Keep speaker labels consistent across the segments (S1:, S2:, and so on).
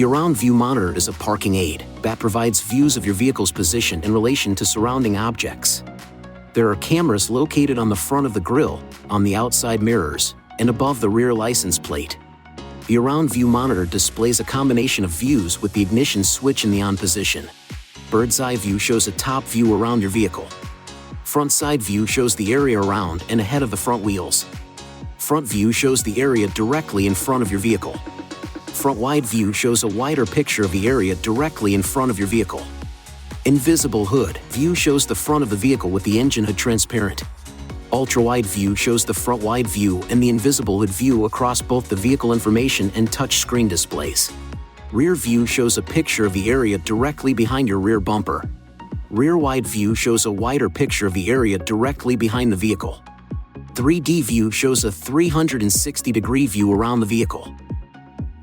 S1: The around view monitor is a parking aid that provides views of your vehicle's position in relation to surrounding objects. There are cameras located on the front of the grille, on the outside mirrors, and above the rear license plate. The around view monitor displays a combination of views with the ignition switch in the on position. Bird's eye view shows a top view around your vehicle. Front side view shows the area around and ahead of the front wheels. Front view shows the area directly in front of your vehicle. Front wide view shows a wider picture of the area directly in front of your vehicle. Invisible hood view shows the front of the vehicle with the engine hood transparent. Ultra-wide view shows the front wide view and the invisible hood view across both the vehicle information and touchscreen displays. Rear view shows a picture of the area directly behind your rear bumper. Rear wide view shows a wider picture of the area directly behind the vehicle. 3D view shows a 360-degree view around the vehicle.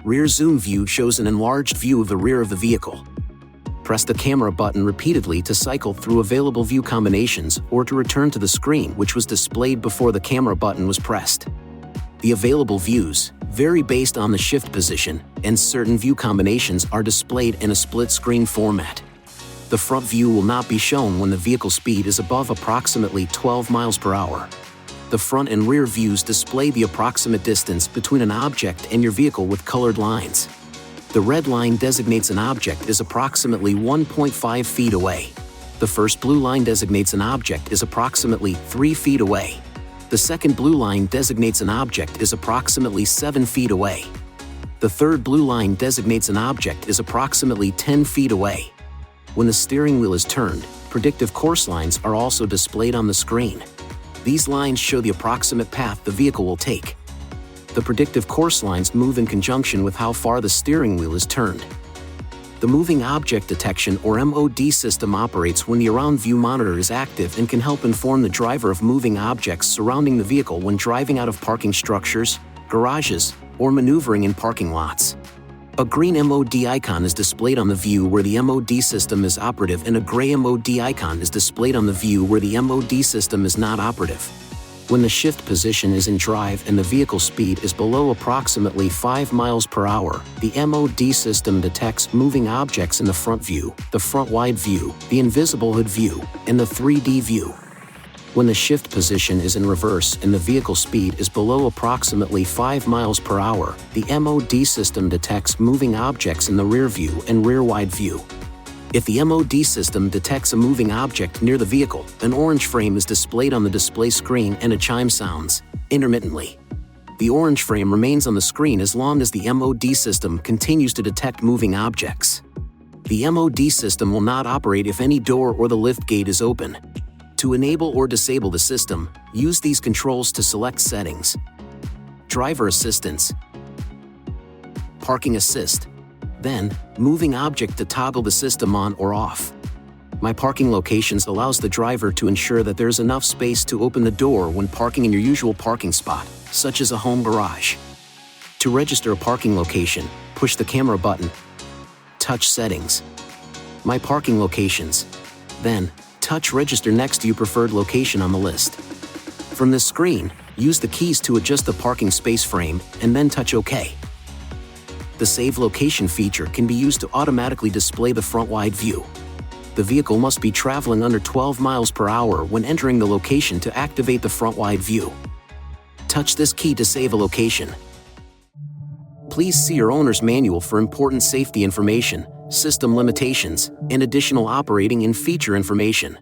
S1: Rear zoom view shows an enlarged view of the rear of the vehicle. Press the camera button repeatedly to cycle through available view combinations or to return to the screen which was displayed before the camera button was pressed. The available views vary based on the shift position, and certain view combinations are displayed in a split-screen format. The front view will not be shown when the vehicle speed is above approximately 12 miles per hour. The front and rear views display the approximate distance between an object and your vehicle with colored lines. The red line designates an object is approximately 1.5 feet away. The first blue line designates an object is approximately 3 feet away. The second blue line designates an object is approximately 7 feet away. The third blue line designates an object is approximately 10 feet away. When the steering wheel is turned, predictive course lines are also displayed on the screen. These lines show the approximate path the vehicle will take. The predictive course lines move in conjunction with how far the steering wheel is turned. The moving object detection or MOD system operates when the around view monitor is active and can help inform the driver of moving objects surrounding the vehicle when driving out of parking structures, garages, or maneuvering in parking lots. A green MOD icon is displayed on the view where the MOD system is operative, and a gray MOD icon is displayed on the view where the MOD system is not operative. When the shift position is in drive and the vehicle speed is below approximately 5 miles per hour, the MOD system detects moving objects in the front view, the front wide view, the invisible hood view, and the 3D view. When the shift position is in reverse and the vehicle speed is below approximately 5 miles per hour, the MOD system detects moving objects in the rear view and rear wide view. If the MOD system detects a moving object near the vehicle, an orange frame is displayed on the display screen and a chime sounds, intermittently. The orange frame remains on the screen as long as the MOD system continues to detect moving objects. The MOD system will not operate if any door or the lift gate is open. To enable or disable the system, use these controls to select settings. Driver assistance, parking assist, then moving object to toggle the system on or off. My parking locations allows the driver to ensure that there's enough space to open the door when parking in your usual parking spot, such as a home garage. To register a parking location, push the camera button. Touch settings. My parking locations. Then, touch register next to your preferred location on the list. From this screen, use the keys to adjust the parking space frame and then touch OK. The Save Location feature can be used to automatically display the front wide view. The vehicle must be traveling under 12 miles per hour when entering the location to activate the front wide view. Touch this key to save a location. Please see your owner's manual for important safety information, system limitations, and additional operating and feature information.